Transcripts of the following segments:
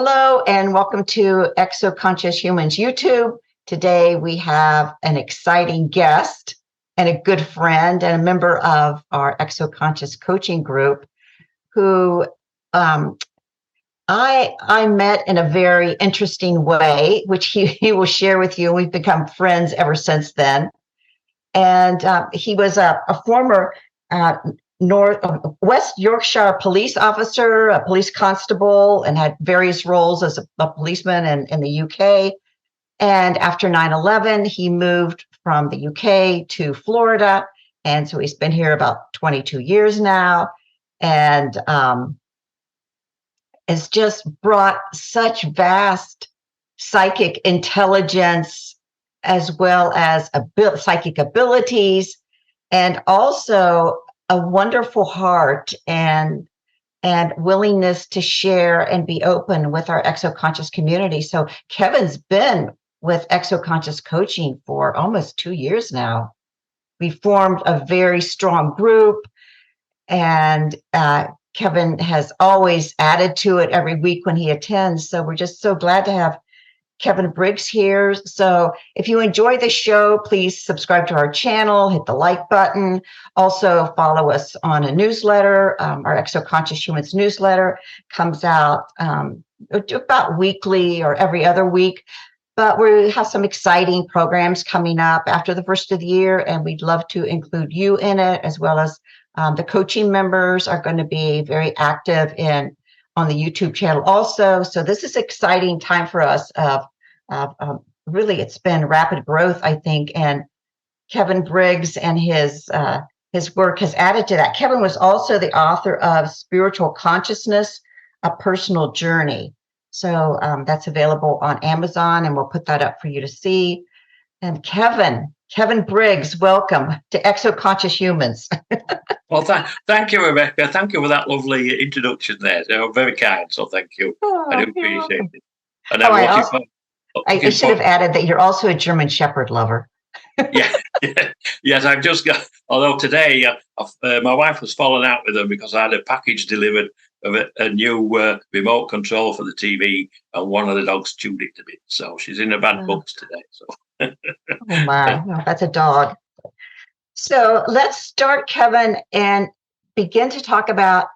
Hello and welcome to Exoconscious Humans YouTube. Today we have an exciting guest and a good friend and a member of our Exoconscious Coaching group who I met in a very interesting way, which he will share with you. We've become friends ever since then. And he was a former West Yorkshire police officer, a police constable, and had various roles as a policeman in the UK. And after 9/11, he moved from the UK to Florida. And so he's been here about 22 years now. And has just brought such vast psychic intelligence as well as psychic abilities, and also a wonderful heart and willingness to share and be open with our exoconscious community. So Kevin's been with Exoconscious Coaching for almost 2 years now. We formed a very strong group, and Kevin has always added to it every week when he attends. So we're just so glad to have Kevin Briggs here. So if you enjoy the show, please subscribe to our channel, hit the like button. Also follow us on a newsletter. Our Exoconscious Humans newsletter comes out about weekly or every other week. But we have some exciting programs coming up after the first of the year, and we'd love to include you in it, as well as the coaching members are going to be very active on the YouTube channel also. So this is exciting time for us really, it's been rapid growth, I think, and Kevin Briggs and his work has added to that. Kevin was also the author of Spiritual Consciousness, A Personal Journey. So that's available on Amazon, and we'll put that up for you to see. And Kevin Briggs, welcome to Exoconscious Humans. Well, thank you, Rebecca. Thank you for that lovely introduction there. You're very kind, so thank you. I do appreciate it. And I should have added that you're also a German Shepherd lover. Yes, I've just got, although today my wife was falling out with them because I had a package delivered of a new remote control for the TV, and one of the dogs chewed it to bits. So she's in a bad books today. So. Oh my, no, that's a dog. So let's start, Kevin, and begin to talk about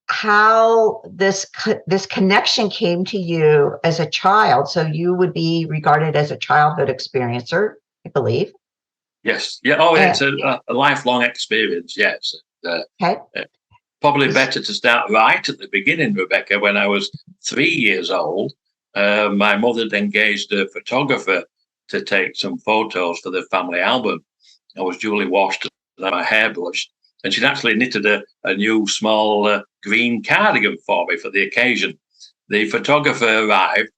how this connection came to you as a child. So you would be regarded as a childhood experiencer, I believe. Yes. Yeah. Oh, it's a lifelong experience. Yes. Okay. Probably better to start right at the beginning, Rebecca. When I was 3 years old, my mother had engaged a photographer to take some photos for the family album. I was duly washed and my hair brushed, and she'd actually knitted a new small green cardigan for me for the occasion. The photographer arrived,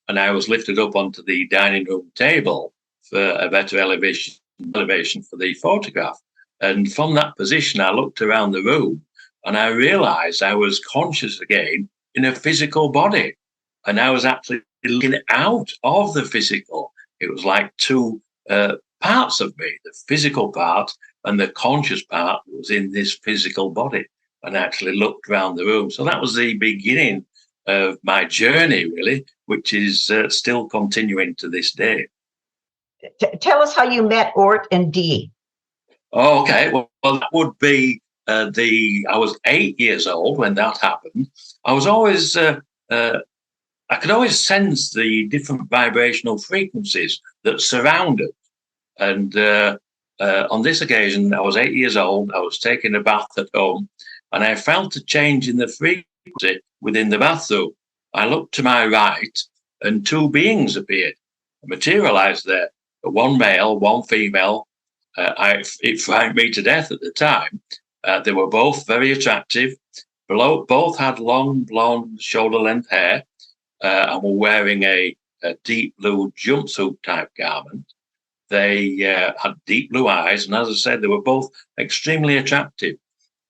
and I was lifted up onto the dining room table for a better elevation for the photograph. And from that position, I looked around the room, and I realized I was conscious again in a physical body. And I was actually looking out of the physical. It was like two parts of me, the physical part and the conscious part was in this physical body, and I actually looked around the room. So that was the beginning of my journey, really, which is still continuing to this day. Tell us how you met Ort and Dee. Oh, okay. Well, that would be I was 8 years old when that happened. I was always, I could always sense the different vibrational frequencies that surrounded. And on this occasion, I was 8 years old. I was taking a bath at home, and I felt a change in the frequency within the bathroom. I looked to my right, and two beings appeared, materialized there. One male, one female. It frightened me to death at the time. They were both very attractive. Both had long, blonde, shoulder-length hair, and were wearing a deep blue jumpsuit type garment. They had deep blue eyes, and as I said, they were both extremely attractive.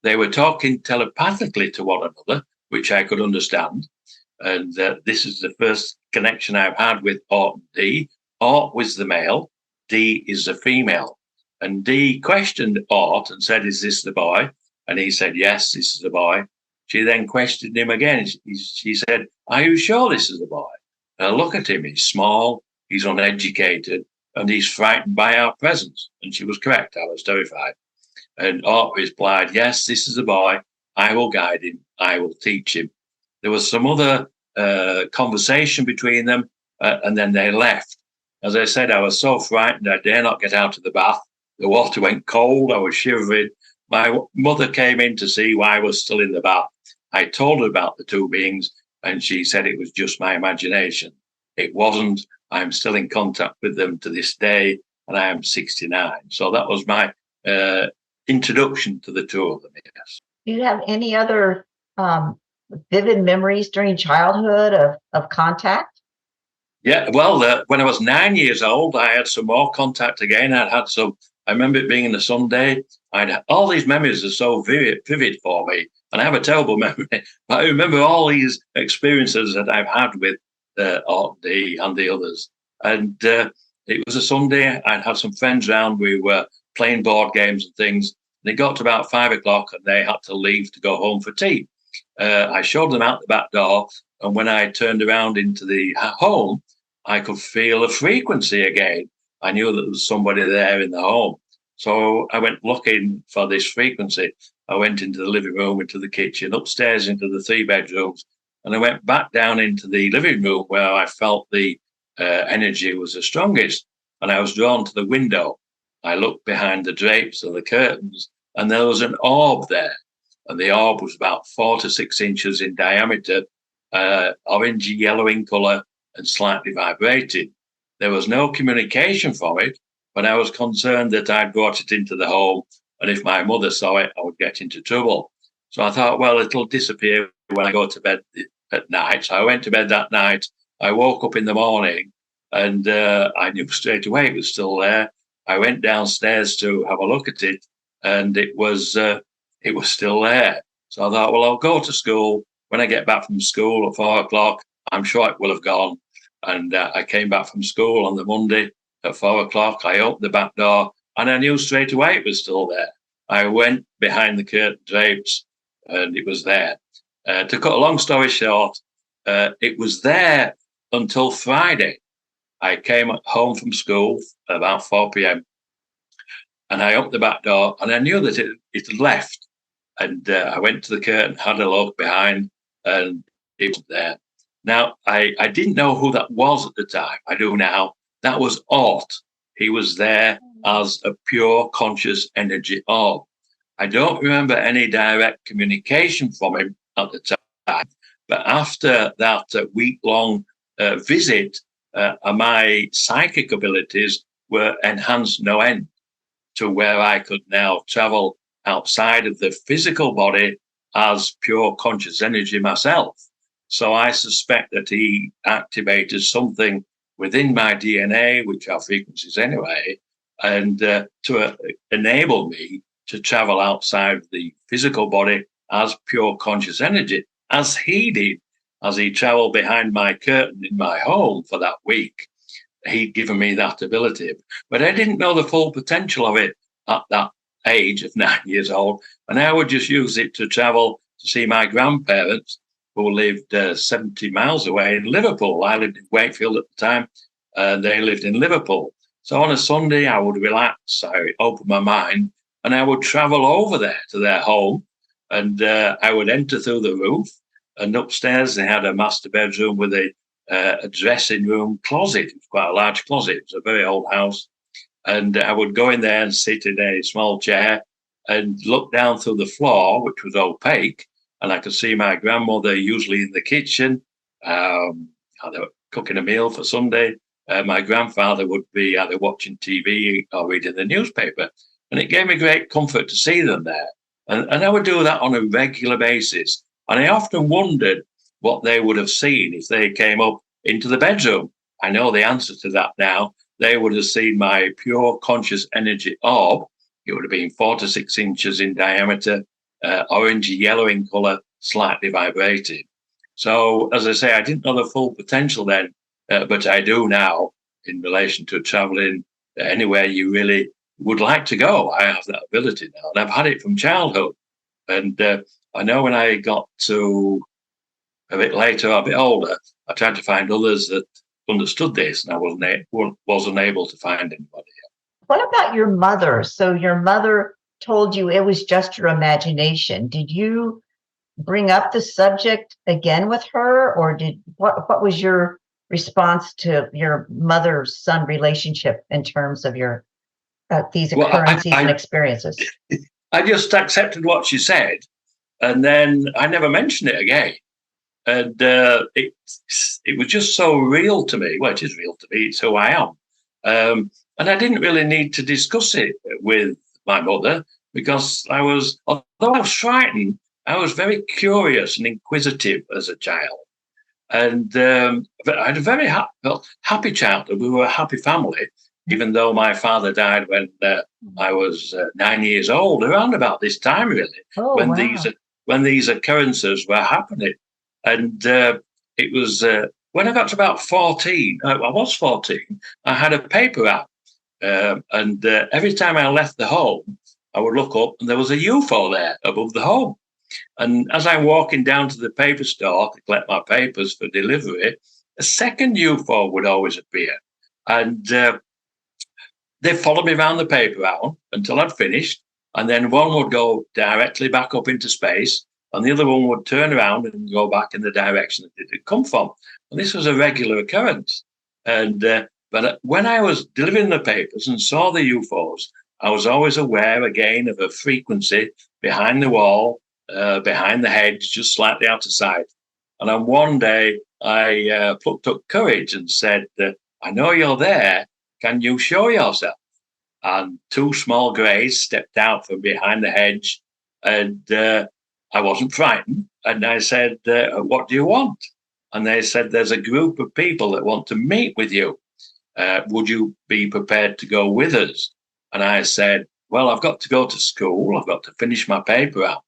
They were talking telepathically to one another, which I could understand. And this is the first connection I've had with Ort and Dee. Ort was the male, Dee is the female. And Dee questioned Ort and said, "Is this the boy?" And he said, "Yes, this is the boy." She then questioned him again. She said, "Are you sure this is a boy?" And I look at him. He's small, he's uneducated, and he's frightened by our presence. And she was correct. I was terrified. And Art replied, "Yes, this is a boy. I will guide him. I will teach him." There was some other conversation between them, and then they left. As I said, I was so frightened I dare not get out of the bath. The water went cold. I was shivering. My mother came in to see why I was still in the bath. I told her about the two beings, and she said it was just my imagination. It wasn't. I'm still in contact with them to this day, and I am 69. So that was my introduction to the two of them, yes. Do you have any other vivid memories during childhood of contact? Yeah, well, when I was 9 years old, I had some more contact again. I remember it being in a Sunday. All these memories are so vivid for me, and I have a terrible memory. But I remember all these experiences that I've had with D and the others. And it was a Sunday. I'd had some friends round. We were playing board games and things. And it got to about 5 o'clock, and they had to leave to go home for tea. I showed them out the back door, and when I turned around into the home, I could feel a frequency again. I knew that there was somebody there in the home. So I went looking for this frequency. I went into the living room, into the kitchen, upstairs into the 3 bedrooms, and I went back down into the living room where I felt the energy was the strongest. And I was drawn to the window. I looked behind the drapes and the curtains, and there was an orb there. And the orb was about 4 to 6 inches in diameter, orangey yellow in colour, and slightly vibrating. There was no communication from it, but I was concerned that I'd brought it into the home, and if my mother saw it, I would get into trouble. So I thought, well, it'll disappear when I go to bed at night. So I went to bed that night. I woke up in the morning, and I knew straight away it was still there. I went downstairs to have a look at it, and it was still there. So I thought, well, I'll go to school. When I get back from school at 4 o'clock, I'm sure it will have gone. And I came back from school on the Monday at 4 o'clock. I opened the back door, and I knew straight away it was still there. I went behind the curtain drapes, and it was there. To cut a long story short, it was there until Friday. I came home from school at about 4 p.m. and I opened the back door, and I knew that it had left. And I went to the curtain, had a look behind, and it was there. Now, I didn't know who that was at the time. I do now. That was Ort. He was there as a pure conscious energy orb. I don't remember any direct communication from him at the time, but after that week-long visit, my psychic abilities were enhanced no end to where I could now travel outside of the physical body as pure conscious energy myself. So I suspect that he activated something within my DNA, which are frequencies anyway, and to enable me to travel outside the physical body as pure conscious energy, as he did, as he traveled behind my curtain in my home for that week. He'd given me that ability. But I didn't know the full potential of it at that age of 9 years old. And I would just use it to travel to see my grandparents, who lived 70 miles away in Liverpool. I lived in Wakefield at the time, and they lived in Liverpool. So on a Sunday, I would relax, I would open my mind, and I would travel over there to their home, and I would enter through the roof, and upstairs they had a master bedroom with a dressing room closet. It was quite a large closet. It was a very old house. And I would go in there and sit in a small chair and look down through the floor, which was opaque, and I could see my grandmother usually in the kitchen, either cooking a meal for Sunday. My grandfather would be either watching TV or reading the newspaper. And it gave me great comfort to see them there. And I would do that on a regular basis. And I often wondered what they would have seen if they came up into the bedroom. I know the answer to that now. They would have seen my pure conscious energy orb. It would have been 4 to 6 inches in diameter, orangey yellow in colour, slightly vibrating. So, as I say, I didn't know the full potential then, but I do now in relation to travelling anywhere you really would like to go. I have that ability now, and I've had it from childhood. And I know when I got to a bit later, a bit older, I tried to find others that understood this, and I wasn't able to find anybody. What about your mother? So your mother told you it was just your imagination. Did you bring up the subject again with her, or what was your response to your mother-son relationship in terms of your these Well, occurrences and experiences? I just accepted what she said, and then I never mentioned it again. And it was just so real to me. Well, it is real to me. It's who I am. And I didn't really need to discuss it with my mother because although I was frightened, I was very curious and inquisitive as a child. And I had a very happy childhood. We were a happy family, even though my father died when I was 9 years old, around about this time, really, Oh, when wow. these occurrences were happening. And it was when I got to about 14, I was 14, I had a paper out. And every time I left the home, I would look up and there was a UFO there above the home. And as I'm walking down to the paper store to collect my papers for delivery, a second UFO would always appear. And they followed me around the paper round until I'd finished. And then one would go directly back up into space, and the other one would turn around and go back in the direction that it had come from. And this was a regular occurrence. And but when I was delivering the papers and saw the UFOs, I was always aware again of a frequency behind the wall, behind the hedge, just slightly out of sight. And on one day, I plucked up courage and said, I know you're there. Can you show yourself? And two small greys stepped out from behind the hedge, and I wasn't frightened. And I said, what do you want? And they said, there's a group of people that want to meet with you. Would you be prepared to go with us? And I said, well, I've got to go to school. I've got to finish my paper out.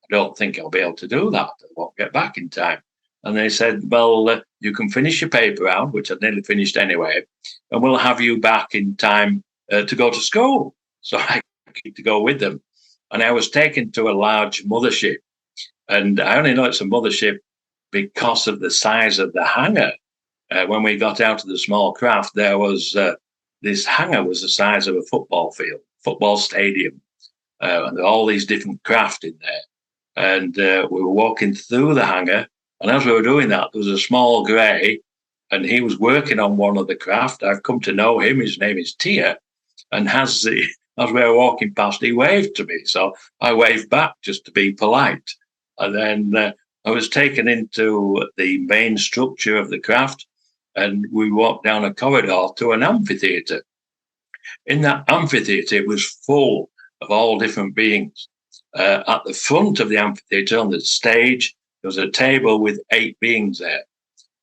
I don't think I'll be able to do that. I won't get back in time. And they said, well, you can finish your paper out, which I'd nearly finished anyway, and we'll have you back in time to go to school. So I agreed to go with them. And I was taken to a large mothership. And I only know it's a mothership because of the size of the hangar. When we got out of the small craft, there was this hangar was the size of a football field, football stadium. And there were all these different craft in there. And we were walking through the hangar. And as we were doing that, there was a small grey, and he was working on one of the craft. I've come to know him. His name is Tia. And as we were walking past, he waved to me. So I waved back just to be polite. And then I was taken into the main structure of the craft, and we walked down a corridor to an amphitheatre. In that amphitheatre, it was full of all different beings. At the front of the amphitheatre, on the stage, there was a table with 8 beings there.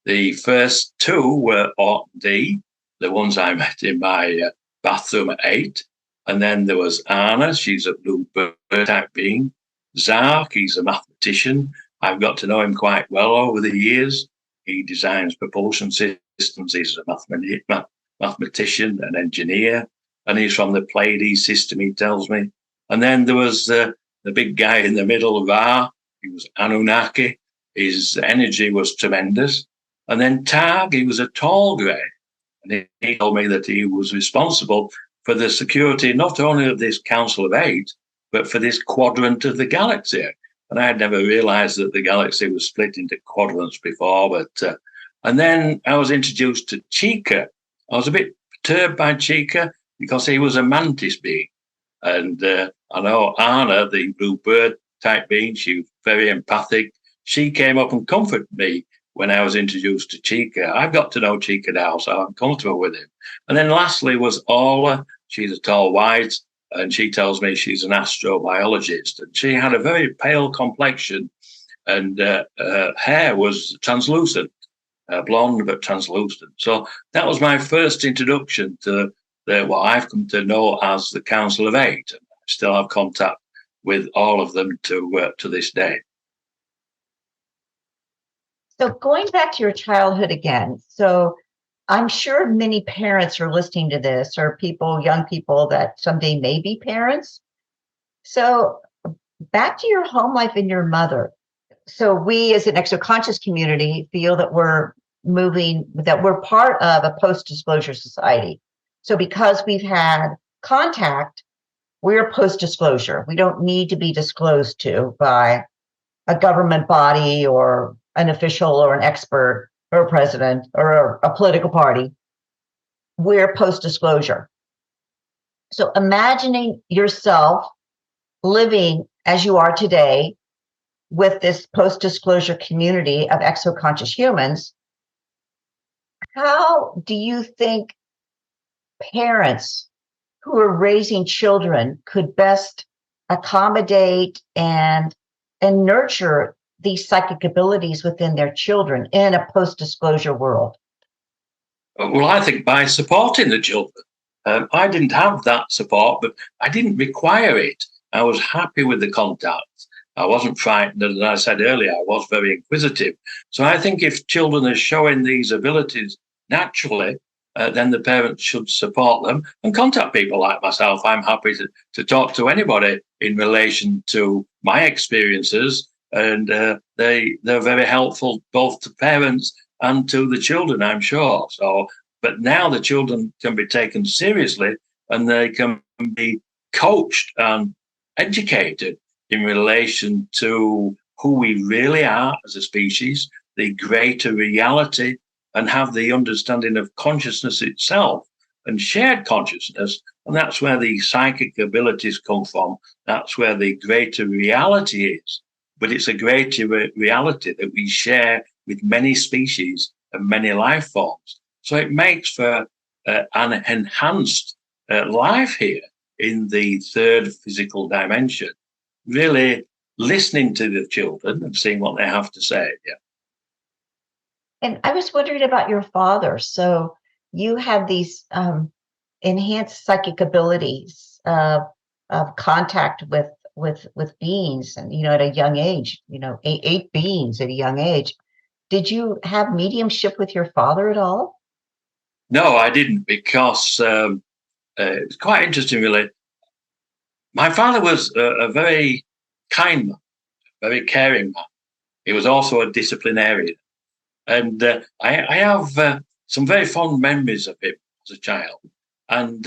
The first 2 were D, the ones I met in my bathroom at 8. And then there was Anna, she's a blue bird type being. Zark, he's a mathematician. I've got to know him quite well over the years. He designs propulsion systems. He's a mathematician, an engineer, and he's from the Pleiades system, he tells me. And then there was the big guy in the middle, Ra. He was Anunnaki. His energy was tremendous. And then Tag, he was a tall grey. And he told me that he was responsible for the security not only of this Council of 8, but for this quadrant of the galaxy. And I had never realized that the galaxy was split into quadrants before. But and then I was introduced to Chica. I was a bit perturbed by Chica because he was a mantis being. And I know Anna, the blue bird type being, she was very empathic. She came up and comforted me when I was introduced to Chica. I've got to know Chica now, so I'm comfortable with him. And then lastly was Orla. She's a tall white, and she tells me she's an astrobiologist. And she had a very pale complexion, and her hair was translucent, blonde but translucent. So that was my first introduction to what I've come to know as the Council of 8. And I still have contact with all of them to this day. So going back to your childhood again, so I'm sure many parents are listening to this, or young people that someday may be parents. So back to your home life and your mother. So we as an exoconscious community feel that we're part of a post-disclosure society. So because we've had contact, we're post-disclosure. We don't need to be disclosed to by a government body or an official or an expert or a president or a political party. We're post-disclosure. So imagining yourself living as you are today with this post-disclosure community of exoconscious humans, how do you think parents who are raising children could best accommodate and nurture these psychic abilities within their children in a post-disclosure world? Well, I think by supporting the children. I didn't have that support, but I didn't require it. I was happy with the contact. I wasn't frightened. As I said earlier, I was very inquisitive. So I think if children are showing these abilities naturally, then the parents should support them and contact people like myself. I'm happy to talk to anybody in relation to my experiences, and they're very helpful both to parents and to the children, I'm sure. So, but now the children can be taken seriously and they can be coached and educated in relation to who we really are as a species, the greater reality, and have the understanding of consciousness itself and shared consciousness. And that's where the psychic abilities come from. That's where the greater reality is. But it's a greater reality that we share with many species and many life forms. So it makes for an enhanced life here in the third physical dimension. Really listening to the children and seeing what they have to say. Yeah. And I was wondering about your father. So you had these enhanced psychic abilities of contact with beings, and at a young age, eight beings at a young age. Did you have mediumship with your father at all? No, I didn't, because it's quite interesting, really. My father was a very kind man, very caring man. He was also a disciplinarian. And I have some very fond memories of him as a child. And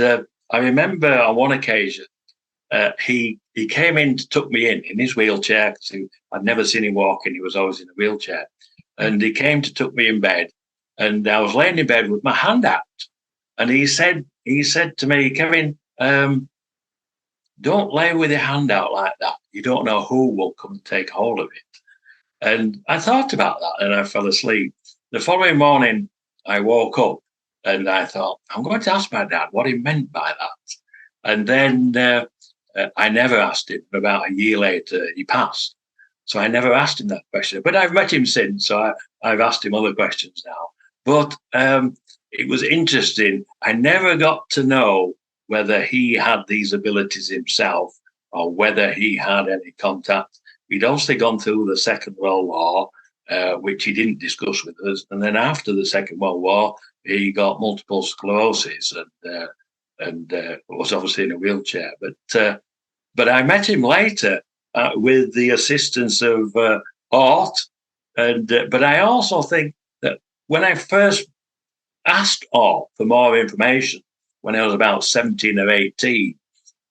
I remember on one occasion, he came in to tuck me in his wheelchair, because I'd never seen him walking. He was always in a wheelchair. And he came to tuck me in bed. And I was laying in bed with my hand out. And he said to me, Kevin, don't lay with your hand out like that. You don't know who will come and take hold of it. And I thought about that and I fell asleep. The following morning, I woke up and I thought, I'm going to ask my dad what he meant by that. And then I never asked him. About a year later, he passed. So I never asked him that question. But I've met him since, so I've asked him other questions now. But it was interesting. I never got to know whether he had these abilities himself or whether he had any contact. He'd obviously gone through the Second World War, which he didn't discuss with us. And then after the Second World War, he got multiple sclerosis and was obviously in a wheelchair. But I met him later with the assistance of Art. But I also think that when I first asked Art for more information, when I was about 17 or 18,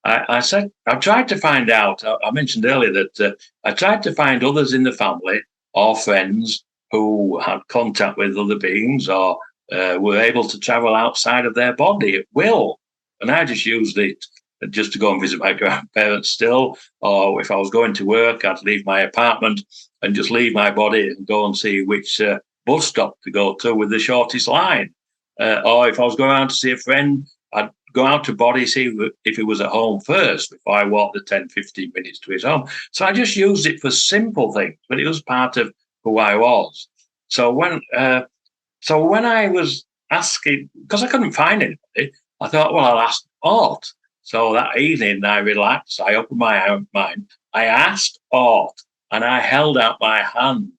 I said, I tried to find out. I mentioned earlier that I tried to find others in the family or friends who had contact with other beings or were able to travel outside of their body at will. And I just used it just to go and visit my grandparents still. Or if I was going to work, I'd leave my apartment and just leave my body and go and see which bus stop to go to with the shortest line. Or if I was going out to see a friend, I'd go out to body, see if he was at home first before I walked the 10, 15 minutes to his home. So I just used it for simple things, but it was part of who I was. So when I was asking, because I couldn't find anybody, I thought, well, I'll ask Art. So that evening I relaxed, I opened my mind, I asked Art, and I held out my hand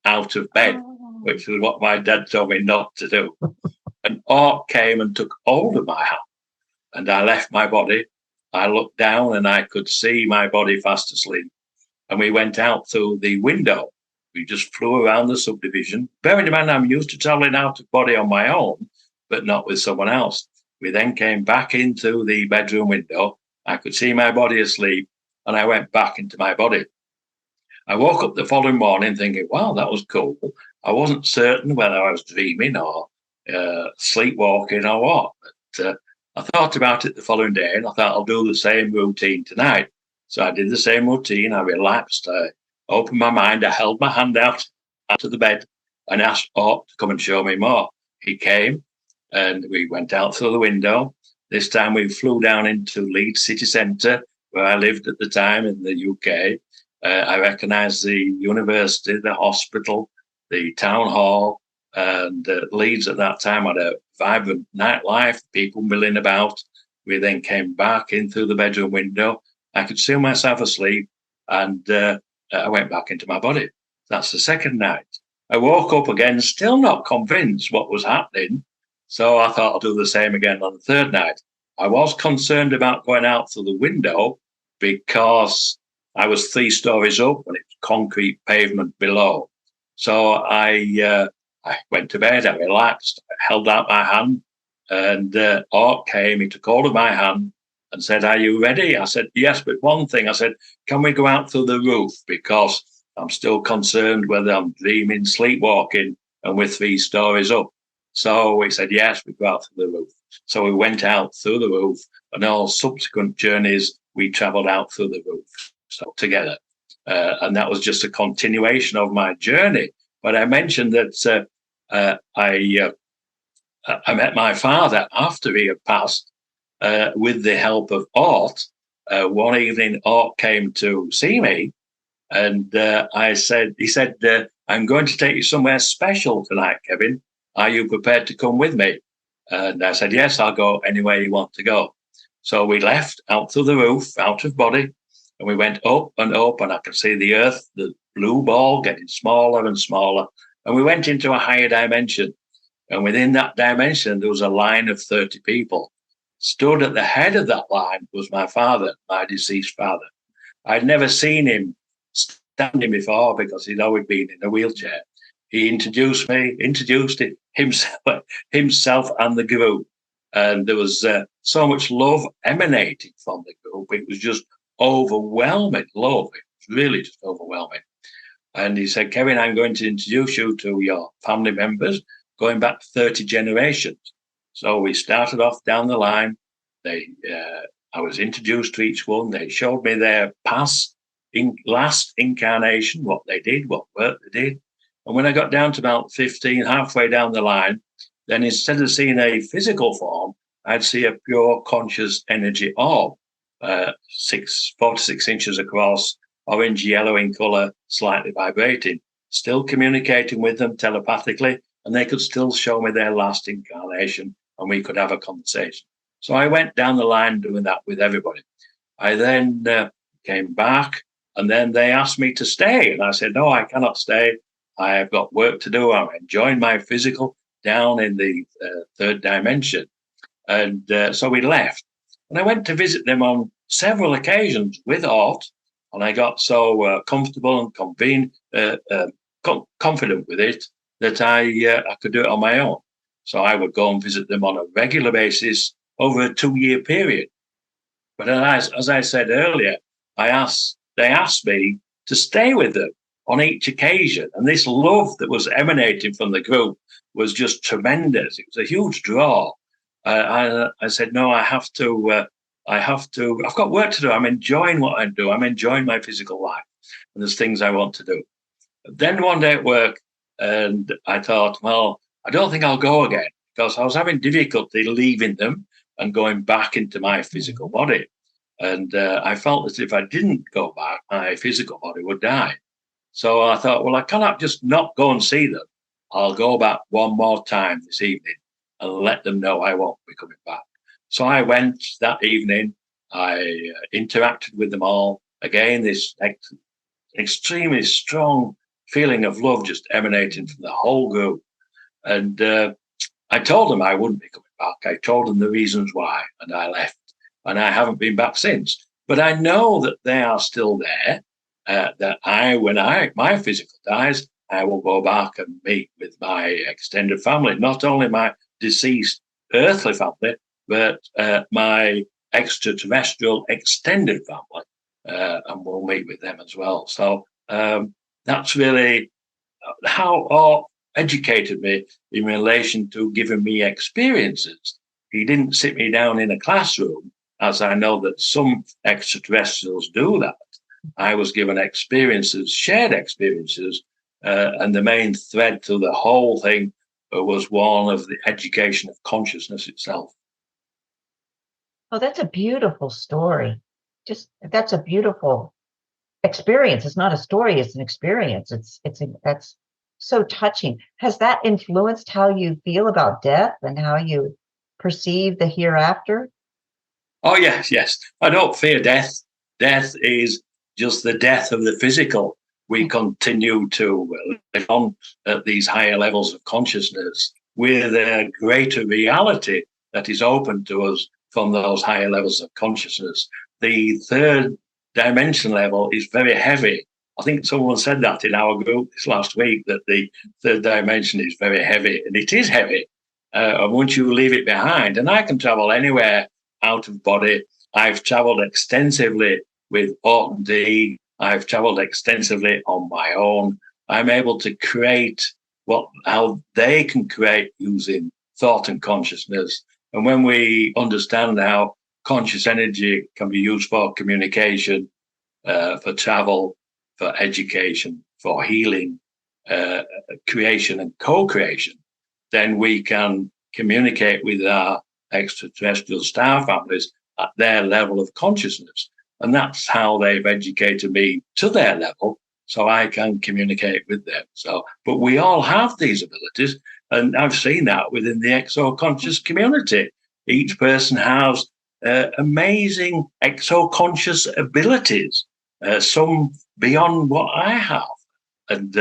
out of bed, which was what my dad told me not to do. And Art came and took hold of my hand. And I left my body. I looked down and I could see my body fast asleep. and we went out through the window. We just flew around the subdivision. Bearing in mind, I'm used to traveling out of body on my own, but not with someone else. We then came back into the bedroom window. I could see my body asleep, and I went back into my body. I woke up the following morning thinking, wow, that was cool. I wasn't certain whether I was dreaming or sleepwalking or what. But I thought about it the following day, and I thought I'll do the same routine tonight. So I did the same routine. I relaxed. I opened my mind. I held my hand out to the bed and asked Ort to come and show me more. He came, and we went out through the window. This time we flew down into Leeds city centre, where I lived at the time in the UK. I recognised the university, the hospital, the town hall, and Leeds at that time had a vibrant nightlife, people milling about. We then came back in through the bedroom window. I could see myself asleep, and I went back into my body. That's the second night. I woke up again, still not convinced what was happening. So I thought I'll do the same again on the third night. I was concerned about going out through the window because I was 3 stories up and it was concrete pavement below. So I went to bed, I relaxed, I held out my hand, and Ort came, he took hold of my hand and said, are you ready? I said, yes, but one thing, I said, can we go out through the roof? Because I'm still concerned whether I'm dreaming, sleepwalking, and we're 3 stories up. So he said, yes, we go out through the roof. So we went out through the roof, and all subsequent journeys, we travelled out through the roof. So together. And that was just a continuation of my journey. But I mentioned that I met my father after he had passed with the help of Ort. One evening, Ort came to see me, and he said, I'm going to take you somewhere special tonight, Kevin. Are you prepared to come with me? And I said, yes, I'll go anywhere you want to go. So we left out through the roof, out of body. And we went up, and I could see the earth, the blue ball getting smaller and smaller. And we went into a higher dimension. And within that dimension, there was a line of 30 people. Stood at the head of that line was my father, my deceased father. I'd never seen him standing before because he'd always been in a wheelchair. He introduced himself and the group. And there was so much love emanating from the group. It was just overwhelming love. It was really just overwhelming. And he said, Kevin, I'm going to introduce you to your family members going back 30 generations. So we started off down the line. I was introduced to each one. They showed me their last incarnation, what they did, what work they did. And when I got down to about 15, halfway down the line, then instead of seeing a physical form, I'd see a pure conscious energy orb. 4 to 6 inches across, orange yellow in color, slightly vibrating, still communicating with them telepathically, and they could still show me their last incarnation, and we could have a conversation. So I went down the line doing that with everybody. I then came back, and then they asked me to stay, and I said, no, I cannot stay. I have got work to do. I'm enjoying my physical down in the third dimension. And so we left. And I went to visit them on several occasions with Ort, and I got so comfortable and confident with it that I could do it on my own. So I would go and visit them on a regular basis over a 2-year period. But as I said earlier, they asked me to stay with them on each occasion. And this love that was emanating from the group was just tremendous. It was a huge draw. I said, no, I've got work to do. I'm enjoying what I do. I'm enjoying my physical life. And there's things I want to do. But then one day at work, and I thought, well, I don't think I'll go again because I was having difficulty leaving them and going back into my physical body. And I felt that if I didn't go back, my physical body would die. So I thought, well, I cannot just not go and see them. I'll go back one more time this evening and let them know I won't be coming back. So I went that evening. I interacted with them all. Again, this extremely strong feeling of love just emanating from the whole group. And I told them I wouldn't be coming back. I told them the reasons why, and I left. And I haven't been back since. But I know that they are still there. that when my physical dies, I will go back and meet with my extended family, not only my deceased earthly family, but my extraterrestrial extended family, and we'll meet with them as well. So that's really how Art educated me in relation to giving me experiences. He didn't sit me down in a classroom, as I know that some extraterrestrials do that. I was given experiences, shared experiences, and the main thread to the whole thing was one of the education of consciousness itself. Oh, that's a beautiful story. That's a beautiful experience. It's not a story, it's an experience. That's so touching. Has that influenced how you feel about death and how you perceive the hereafter? Oh, yes, yes. I don't fear death. Death is just the death of the physical. We continue to live on at these higher levels of consciousness with a greater reality that is open to us from those higher levels of consciousness. The third dimension level is very heavy. I think someone said that in our group this last week, that the third dimension is very heavy, and it is heavy. And once you leave it behind, and I can travel anywhere out of body. I've traveled extensively with Orton D. I've traveled extensively on my own. I'm able to create how they can create using thought and consciousness. And when we understand how conscious energy can be used for communication, for travel, for education, for healing, creation and co-creation, then we can communicate with our extraterrestrial star families at their level of consciousness. And that's how they've educated me to their level, so I can communicate with them. But we all have these abilities, and I've seen that within the exoconscious community. Each person has amazing exoconscious abilities, some beyond what I have, and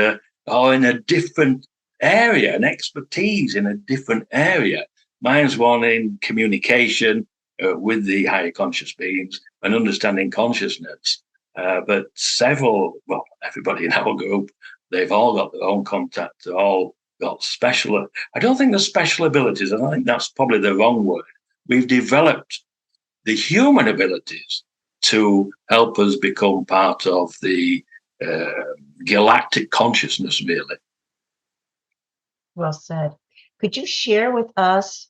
are in a different area, an expertise in a different area. Mine's one in communication with the higher conscious beings and understanding consciousness. But everybody in our group, they've all got their own contact. They've all got special. I don't think there's special abilities. I think that's probably the wrong word. We've developed the human abilities to help us become part of the galactic consciousness, really. Well said. Could you share with us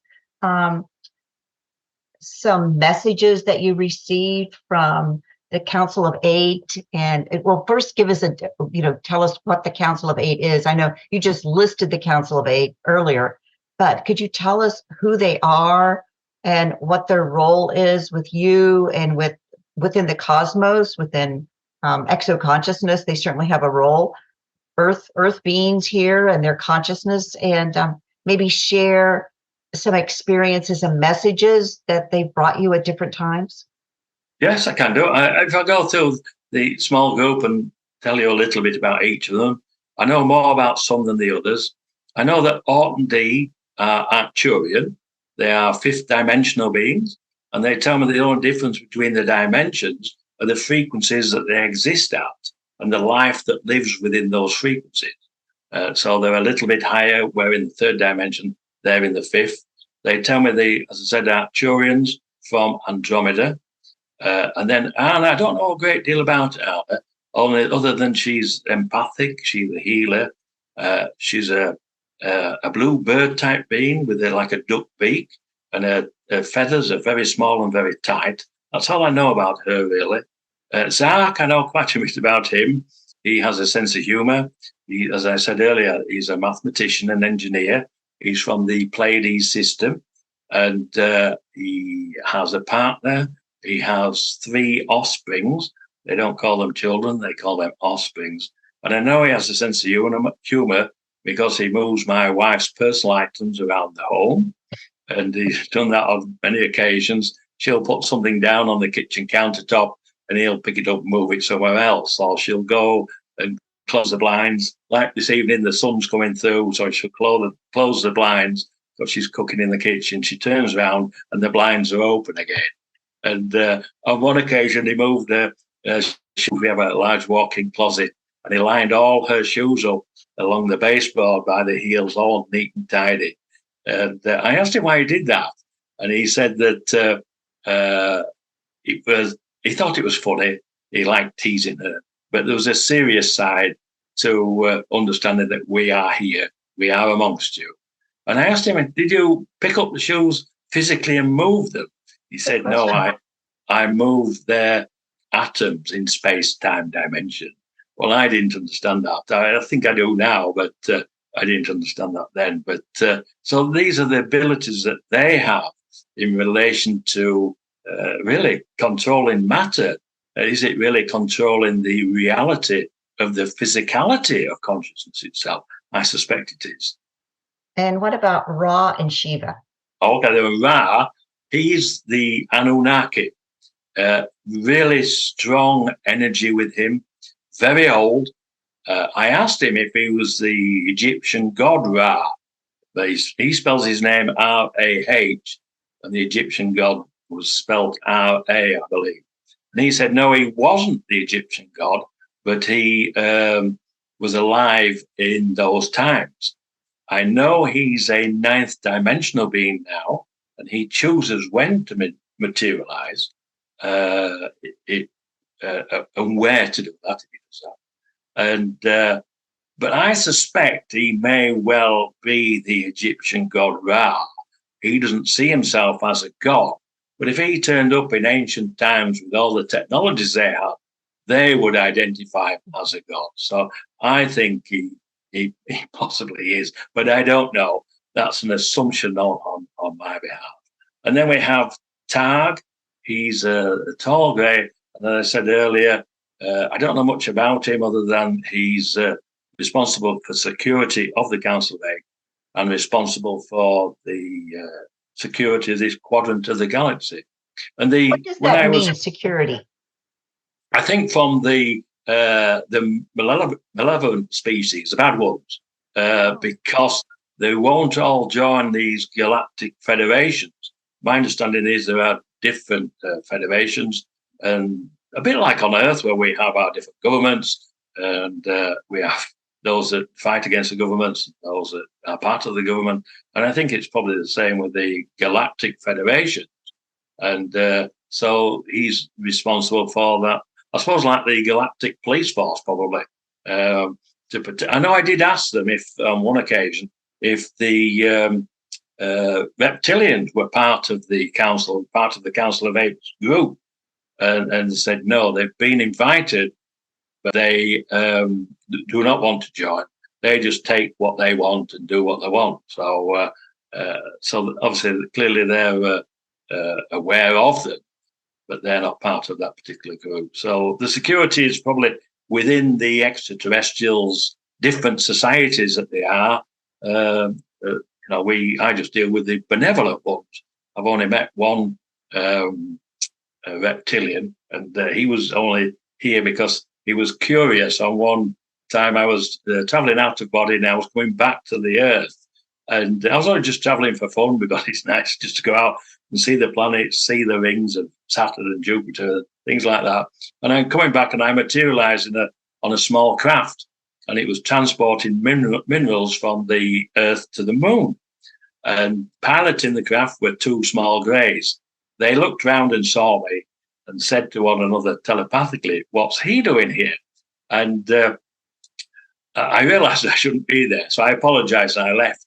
some messages that you received from the Council of Eight? And first give us tell us what the Council of Eight is. I know you just listed the Council of Eight earlier, but could you tell us who they are and what their role is with you and within the cosmos, within exoconsciousness? They certainly have a role. Earth beings here and their consciousness, and maybe share some experiences and messages that they've brought you at different times. Yes, I can do. If I go through the small group and tell you a little bit about each of them, I know more about some than the others. I know that Orton D are Arcturian. They are fifth dimensional beings, and they tell me the only difference between the dimensions are the frequencies that they exist at and the life that lives within those frequencies. So they're a little bit higher. We're in the third dimension. They're in the fifth. They tell me as I said, Arcturians from Andromeda. And I don't know a great deal about Anna, only other than she's empathic. She's a healer. She's a blue bird type being with like a duck beak, and her feathers are very small and very tight. That's all I know about her, really. Zark, I know quite a bit about him. He has a sense of humor. As I said earlier, he's a mathematician and engineer. He's from the Pleiades system, and he has a partner. He has 3 offsprings. They don't call them children, they call them offsprings. And I know he has a sense of humor because he moves my wife's personal items around the home. And he's done that on many occasions. She'll put something down on the kitchen countertop and he'll pick it up and move it somewhere else. Or she'll go and close the blinds. Like this evening, the sun's coming through, so she'll close the blinds because she's cooking in the kitchen. She turns around and the blinds are open again. And on one occasion, he moved a we have a large walk-in closet, and he lined all her shoes up along the baseboard by the heels, all neat and tidy. And I asked him why he did that, and he said that he thought it was funny. He liked teasing her, but there was a serious side to understanding that we are here, we are amongst you. And I asked him, did you pick up the shoes physically and move them? He said, no, I moved their atoms in space-time dimension. Well, I didn't understand that. I think I do now, but I didn't understand that then. But so these are the abilities that they have in relation to really controlling matter. Is it really controlling the reality of the physicality of consciousness itself? I suspect it is. And what about Ra and Shiva? Okay, the Ra, he's the Anunnaki. Really strong energy with him, very old. I asked him if he was the Egyptian god Ra, but he spells his name R-A-H, and the Egyptian god was spelled R-A, I believe. And he said, no, he wasn't the Egyptian god, but he was alive in those times. I know he's a ninth dimensional being now, and he chooses when to materialize and where to do that if he does that. And but I suspect he may well be the Egyptian god Ra. He doesn't see himself as a god, but if he turned up in ancient times with all the technologies they had, they would identify him as a god. So I think he possibly is, but I don't know. That's an assumption on my behalf. And then we have Tag. He's a tall grey. And as I said earlier, I don't know much about him other than he's responsible for security of the Council of Eight and responsible for the security of this quadrant of the galaxy. And what does that mean, security? I think from the malevolent species, the bad ones, because they won't all join these galactic federations. My understanding is there are different federations, and a bit like on Earth, where we have our different governments, and we have those that fight against the governments, those that are part of the government. And I think it's probably the same with the galactic federations. And so he's responsible for that. I suppose like the galactic police force, probably. I know I did ask them if, on one occasion, if the reptilians were part of the Council of Apes group, and they said no, they've been invited, but they do not want to join. They just take what they want and do what they want. So, so obviously, clearly they're aware of them, but they're not part of that particular group. So the security is probably within the extraterrestrials, different societies that they are. I just deal with the benevolent ones. I've only met one reptilian, and he was only here because he was curious. On one time I was traveling out of body and I was coming back to the Earth. And I was only just traveling for fun because it's nice just to go out and see the planets, see the rings of Saturn and Jupiter, things like that. And I'm coming back and I materialized on a small craft, and it was transporting minerals from the Earth to the moon. And piloting the craft were two small greys. They looked round and saw me and said to one another telepathically, "What's he doing here?" And I realized I shouldn't be there. So I apologized and I left.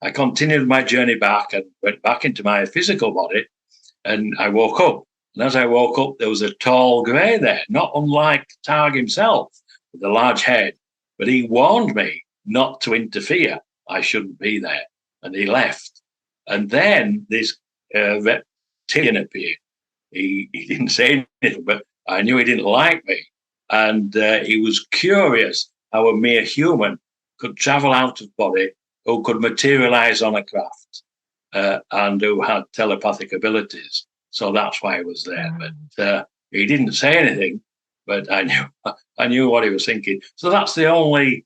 I continued my journey back and went back into my physical body, and I woke up. And as I woke up, there was a tall grey there, not unlike Targ himself, with a large head. But he warned me not to interfere. I shouldn't be there. And he left. And then this reptilian appeared. He didn't say anything, but I knew he didn't like me. And he was curious how a mere human could travel out of body, who could materialize on a craft, and who had telepathic abilities. So that's why he was there. But he didn't say anything, but I knew what he was thinking. So that's the only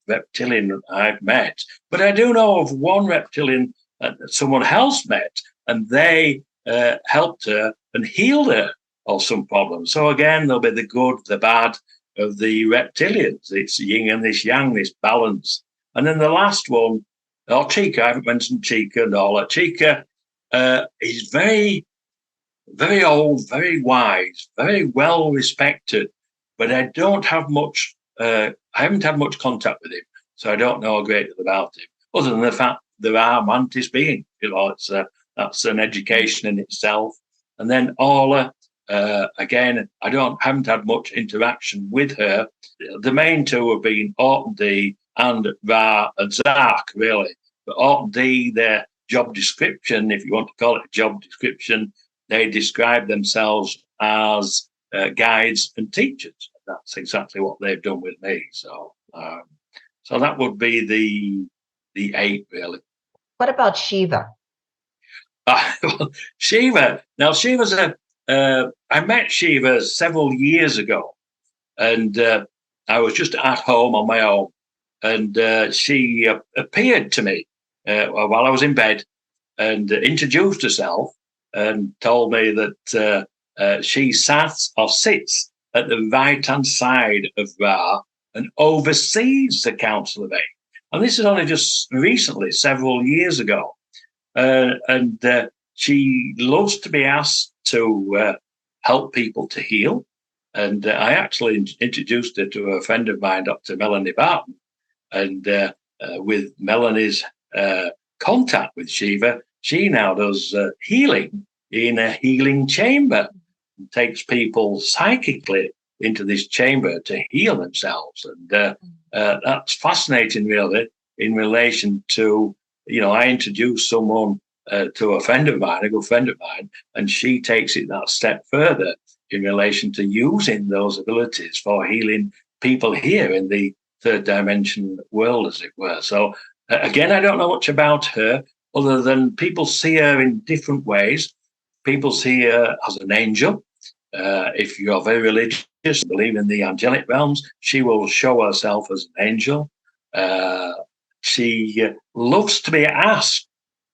reptilian I've met. But I do know of one reptilian that someone else met, and they helped her and healed her. of some problem. So again, there'll be the good, the bad of the reptilians. It's yin and this yang, this balance. And then the last one, Chica, I haven't mentioned Chica and all that. Chica is very, very old, very wise, very well respected, but I don't have much, I haven't had much contact with him, so I don't know a great deal about him, other than the fact there are mantis beings. That's an education in itself. And then Orla, again, haven't had much interaction with her. The main two have been Orton D and Ra and Zark, really. But Orton D, their job description, if you want to call it a job description, they describe themselves as guides and teachers. That's exactly what they've done with me. So that would be the 8, really. What about Shiva? Shiva. Now, Shiva's I met Shiva several years ago, and I was just at home on my own, and she appeared to me while I was in bed and introduced herself and told me that she sits at the right-hand side of Ra and oversees the Council of 8. And this is only just recently, several years ago. And she loves to be asked to help people to heal. And I actually introduced her to a friend of mine, Dr. Melanie Barton. And with Melanie's contact with Shiva, she now does healing in a healing chamber, and takes people psychically into this chamber to heal themselves. And that's fascinating, really, in relation to, I introduced someone to a friend of mine, a good friend of mine, and she takes it that step further in relation to using those abilities for healing people here in the third dimension world, as it were. So again, I don't know much about her other than people see her in different ways. People see her as an angel. If you're very religious, believe in the angelic realms, she will show herself as an angel. She loves to be asked.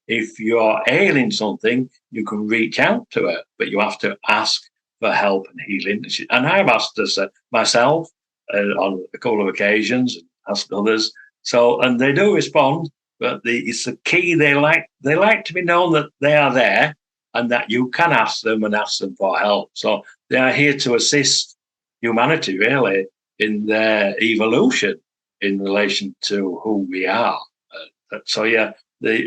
If you're ailing something, you can reach out to her, but you have to ask for help and healing. And I've asked her myself on a couple of occasions, and asked others. So, and they do respond, but it's the key. They like to be known that they are there and that you can ask them and ask them for help. So they are here to assist humanity, really, in their evolution in relation to who we are. So, yeah,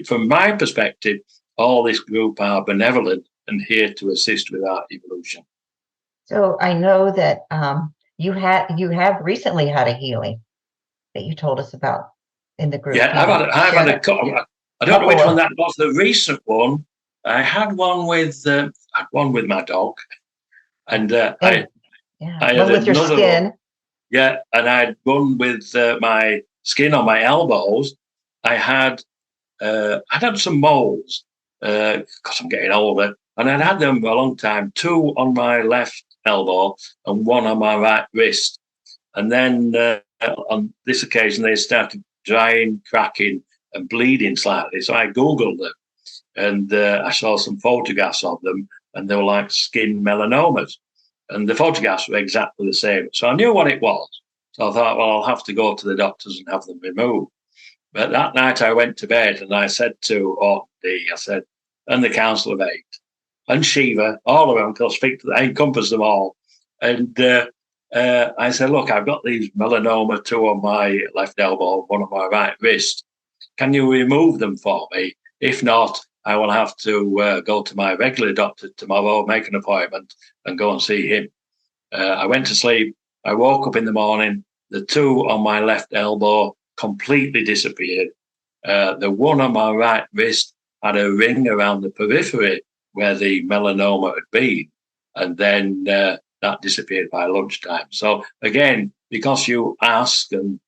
from my perspective, all this group are benevolent and here to assist with our evolution. So I know that you have recently had a healing that you told us about in the group. Yeah, I've had a couple. I don't know which one that was. The recent one, I had one with my dog, and I had with your skin. One. Yeah, and I had one with my skin on my elbows. I had some moles because I'm getting older, and I'd had them a long time. 2 on my left elbow and 1 on my right wrist. And then on this occasion, they started drying, cracking, and bleeding slightly. So I Googled them, and I saw some photographs of them, and they were like skin melanomas. And the photographs were exactly the same. So I knew what it was. So I thought, well, I'll have to go to the doctors and have them removed. But that night I went to bed and I said to Orton D, I said, and the Council of 8, and Shiva, all of them, because I encompass them all. And I said, look, I've got these melanoma, 2 on my left elbow, 1 on my right wrist. Can you remove them for me? If not, I will have to go to my regular doctor tomorrow, make an appointment, and go and see him. I went to sleep. I woke up in the morning. The 2 on my left elbow completely disappeared. The 1 on my right wrist had a ring around the periphery where the melanoma had been, and then that disappeared by lunchtime. So again, because you ask and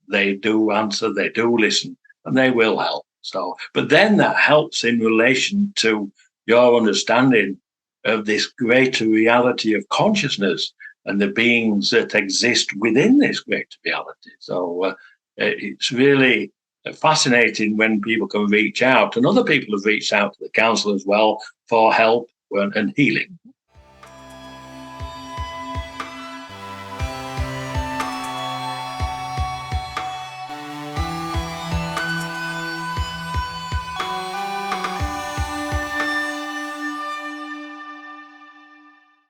they do answer, they do listen, and they will help. So, but then that helps in relation to your understanding of this greater reality of consciousness and the beings that exist within this greater reality. So it's really fascinating when people can reach out, and other people have reached out to the council as well for help and healing.